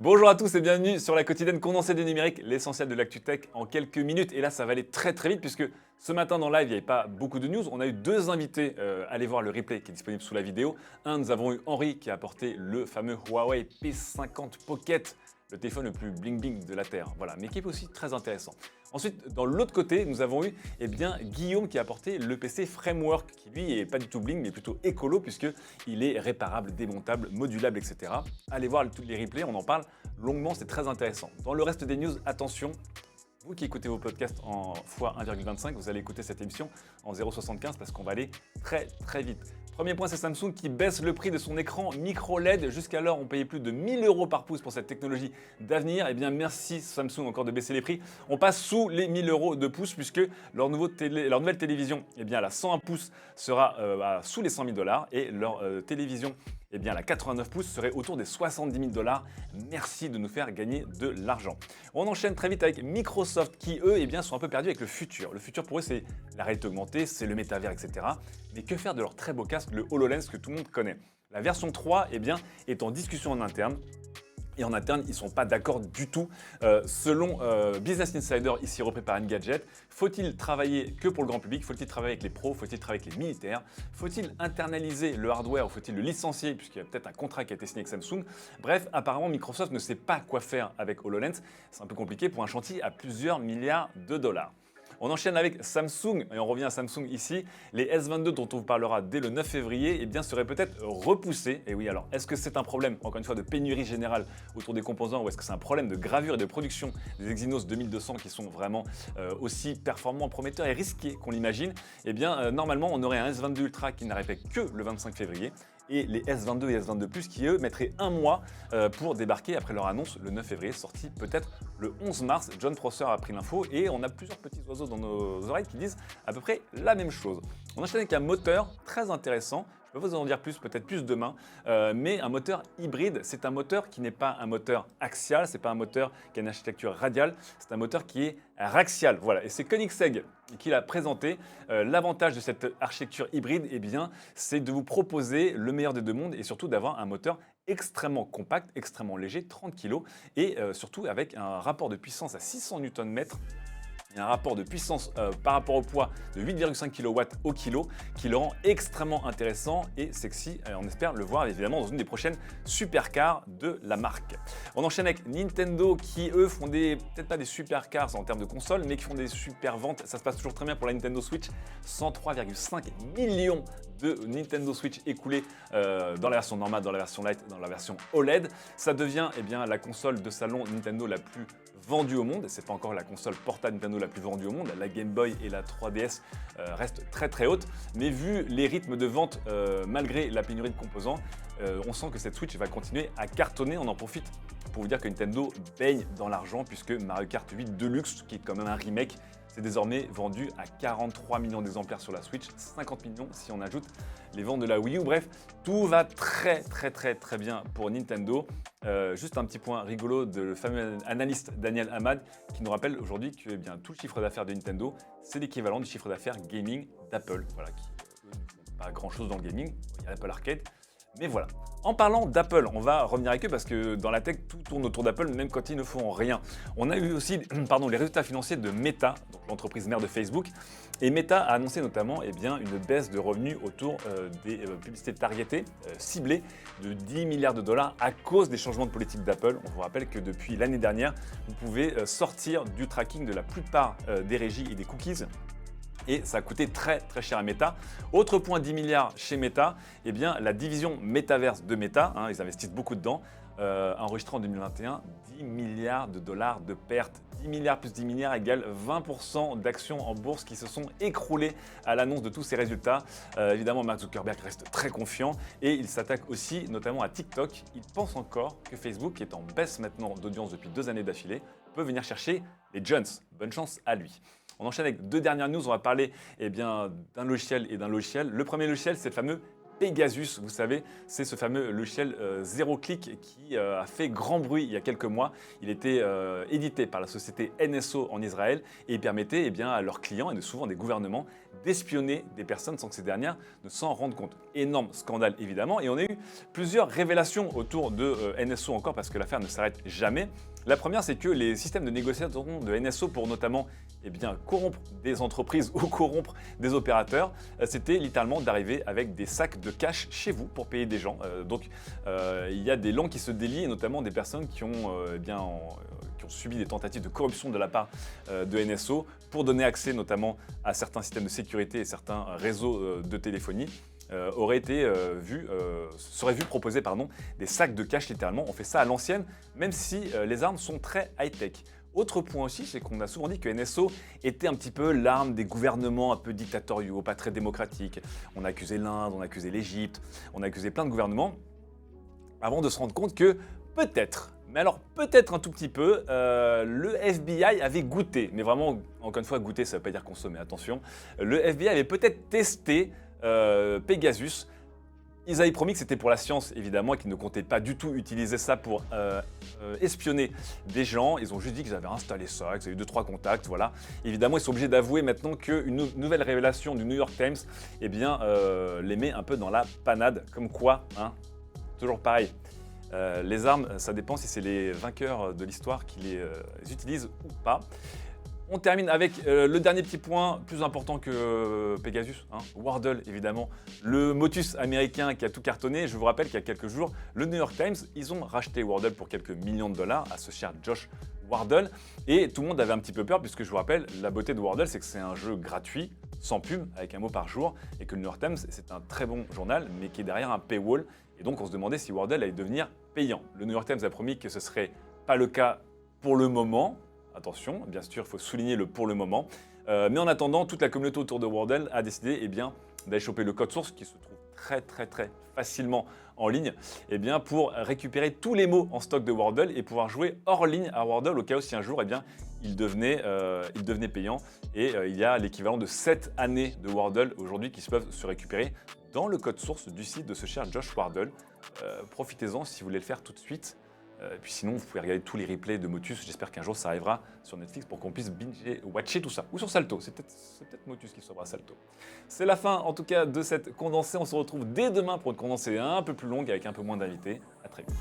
Bonjour à tous et bienvenue sur la quotidienne condensée du numérique, l'essentiel de l'actu tech en quelques minutes. Et là, ça va aller très très vite puisque ce matin dans live, il n'y avait pas beaucoup de news. On a eu deux invités. Allez voir le replay qui est disponible sous la vidéo. Nous avons eu Henri qui a apporté le fameux Huawei P50 Pocket, le téléphone le plus bling bling de la Terre. Voilà, mais qui est aussi très intéressant. Ensuite, dans l'autre côté, nous avons eu Guillaume qui a apporté le PC Framework, qui lui est pas du tout bling, mais plutôt écolo, puisqu'il est réparable, démontable, modulable, etc. Allez voir tous les replays, on en parle longuement, c'est très intéressant. Dans le reste des news, attention, vous qui écoutez vos podcasts en x1,25, vous allez écouter cette émission en 0,75 parce qu'on va aller très très vite. Premier point, c'est Samsung qui baisse le prix de son écran micro LED. Jusqu'alors, on payait plus de 1000 € par pouce pour cette technologie d'avenir. Eh bien, merci Samsung encore de baisser les prix. On passe sous les 1000 € de pouce puisque leur nouvelle télévision, la 101 pouces sera sous les 100 000 $ et leur télévision, la 89 pouces serait autour des 70 000 $. Merci de nous faire gagner de l'argent. On enchaîne très vite avec Microsoft qui, eux, sont un peu perdus avec le futur. Le futur pour eux, c'est la réalité augmentée, c'est le métavers, etc. Mais que faire de leur très beau casque, le HoloLens que tout le monde connaît? La version 3 est en discussion en interne. Et en interne, ils ne sont pas d'accord du tout. Selon Business Insider, ici repris par Engadget, faut-il travailler que pour le grand public? Faut-il travailler avec les pros? Faut-il travailler avec les militaires? Faut-il internaliser le hardware ou faut-il le licencier puisqu'il y a peut-être un contrat qui a été signé avec Samsung? Bref, apparemment, Microsoft ne sait pas quoi faire avec HoloLens. C'est un peu compliqué pour un chantier à plusieurs milliards de dollars. On enchaîne avec Samsung, et on revient à Samsung ici. Les S22 dont on vous parlera dès le 9 février seraient peut-être repoussés. Et oui, alors est-ce que c'est un problème, encore une fois, de pénurie générale autour des composants ou est-ce que c'est un problème de gravure et de production des Exynos 2200 qui sont vraiment aussi performants, prometteurs et risqués qu'on l'imagine? Normalement, on aurait un S22 Ultra qui n'arriverait que le 25 février. Et les S22 et S22 Plus qui, eux, mettraient un mois pour débarquer après leur annonce le 9 février, sorti peut-être le 11 mars. John Prosser a pris l'info et on a plusieurs petits oiseaux dans nos oreilles qui disent à peu près la même chose. On enchaîne avec un moteur très intéressant. Je peux vous en dire plus, peut-être plus demain, mais un moteur hybride, c'est un moteur qui n'est pas un moteur axial, c'est pas un moteur qui a une architecture radiale, c'est un moteur qui est raxial. Voilà, et c'est Koenigsegg qui l'a présenté. L'avantage de cette architecture hybride, c'est de vous proposer le meilleur des deux mondes et surtout d'avoir un moteur extrêmement compact, extrêmement léger, 30 kg, et surtout avec un rapport de puissance à 600 Nm. Il y a un rapport de puissance par rapport au poids de 8,5 kW au kilo qui le rend extrêmement intéressant et sexy. On espère le voir évidemment dans une des prochaines supercars de la marque. On enchaîne avec Nintendo qui eux font peut-être pas des supercars en termes de console, mais qui font des super ventes. Ça se passe toujours très bien pour la Nintendo Switch. 103,5 millions de Nintendo Switch écoulés dans la version normale, dans la version Lite, dans la version OLED. Ça devient la console de salon Nintendo la plus vendue au monde. C'est pas encore la console portable Nintendo la plus vendue au monde. La Game Boy et la 3DS restent très très hautes. Mais vu les rythmes de vente, malgré la pénurie de composants, on sent que cette Switch va continuer à cartonner. On en profite pour vous dire que Nintendo baigne dans l'argent puisque Mario Kart 8 Deluxe, qui est quand même un remake, c'est désormais vendu à 43 millions d'exemplaires sur la Switch, 50 millions si on ajoute les ventes de la Wii U. Bref, tout va très très très très bien pour Nintendo. Juste un petit point rigolo de le fameux analyste Daniel Hamad qui nous rappelle aujourd'hui que tout le chiffre d'affaires de Nintendo, c'est l'équivalent du chiffre d'affaires gaming d'Apple. Voilà, qui ne font pas grand chose dans le gaming. Il y a l'Apple Arcade. Mais voilà. En parlant d'Apple, on va revenir avec eux parce que dans la tech, tout tourne autour d'Apple, même quand ils ne font rien. On a eu aussi les résultats financiers de Meta, donc l'entreprise mère de Facebook. Et Meta a annoncé notamment une baisse de revenus autour des publicités targetées, ciblées, de 10 milliards de dollars à cause des changements de politique d'Apple. On vous rappelle que depuis l'année dernière, vous pouvez sortir du tracking de la plupart des régies et des cookies. Et ça a coûté très très cher à Meta. Autre point 10 milliards chez Meta, la division Metaverse de Meta, ils investissent beaucoup dedans, enregistré en 2021 10 milliards de dollars de pertes. 10 milliards plus 10 milliards égale 20% d'actions en bourse qui se sont écroulées à l'annonce de tous ces résultats. Évidemment, Mark Zuckerberg reste très confiant et il s'attaque aussi notamment à TikTok. Il pense encore que Facebook, qui est en baisse maintenant d'audience depuis 2 années d'affilée, peut venir chercher les jeunes. Bonne chance à lui. On enchaîne avec 2 dernières news. On va parler d'un logiciel et d'un logiciel. Le premier logiciel, c'est le fameux Pegasus, vous savez, c'est ce fameux logiciel zéro clic qui a fait grand bruit il y a quelques mois. Il était édité par la société NSO en Israël et il permettait à leurs clients et souvent des gouvernements d'espionner des personnes sans que ces dernières ne s'en rendent compte. Énorme scandale évidemment, et on a eu plusieurs révélations autour de NSO encore parce que l'affaire ne s'arrête jamais. La première, c'est que les systèmes de négociation de NSO pour notamment corrompre des entreprises ou corrompre des opérateurs, c'était littéralement d'arriver avec des sacs de cash chez vous pour payer des gens. Il y a des langues qui se délient, et notamment des personnes qui ont subi des tentatives de corruption de la part de NSO pour donner accès notamment à certains systèmes de sécurité et certains réseaux de téléphonie. Serait vu proposer des sacs de cash littéralement. On fait ça à l'ancienne, même si les armes sont très high-tech. Autre point aussi, c'est qu'on a souvent dit que NSO était un petit peu l'arme des gouvernements un peu dictatoriaux, pas très démocratiques. On a accusé l'Inde, on a accusé l'Égypte, on a accusé plein de gouvernements avant de se rendre compte que peut-être, mais alors peut-être un tout petit peu, le FBI avait goûté, mais vraiment, encore une fois, goûter, ça ne veut pas dire consommer, attention. Le FBI avait peut-être testé Pegasus. Ils avaient promis que c'était pour la science, évidemment, et qu'ils ne comptaient pas du tout utiliser ça pour espionner des gens. Ils ont juste dit qu'ils avaient installé ça, qu'ils avaient eu 2-3 contacts, voilà. Évidemment, ils sont obligés d'avouer maintenant qu'une nouvelle révélation du New York Times les met un peu dans la panade. Comme quoi, hein, toujours pareil. Les armes, ça dépend si c'est les vainqueurs de l'histoire qui les utilisent ou pas. On termine avec le dernier petit point, plus important que Pegasus, Wordle évidemment, le motus américain qui a tout cartonné. Je vous rappelle qu'il y a quelques jours, le New York Times, ils ont racheté Wordle pour quelques millions de dollars à ce cher Josh Wardle. Et tout le monde avait un petit peu peur puisque je vous rappelle, la beauté de Wordle, c'est que c'est un jeu gratuit, sans pub, avec un mot par jour, et que le New York Times, c'est un très bon journal, mais qui est derrière un paywall. Et donc on se demandait si Wordle allait devenir payant. Le New York Times a promis que ce ne serait pas le cas pour le moment. Attention, bien sûr, il faut souligner le pour le moment. Mais en attendant, toute la communauté autour de Wordle a décidé d'aller choper le code source qui se trouve très facilement en ligne pour récupérer tous les mots en stock de Wordle et pouvoir jouer hors ligne à Wordle au cas où si un jour il devenait payant. Et il y a l'équivalent de 7 années de Wordle aujourd'hui qui peuvent se récupérer dans le code source du site de ce cher Josh Wardle. Profitez-en si vous voulez le faire tout de suite. Puis sinon, vous pouvez regarder tous les replays de Motus. J'espère qu'un jour, ça arrivera sur Netflix pour qu'on puisse binge-watcher tout ça. Ou sur Salto. C'est peut-être Motus qui sauvera Salto. C'est la fin, en tout cas, de cette condensée. On se retrouve dès demain pour une condensée un peu plus longue avec un peu moins d'invités. À très vite.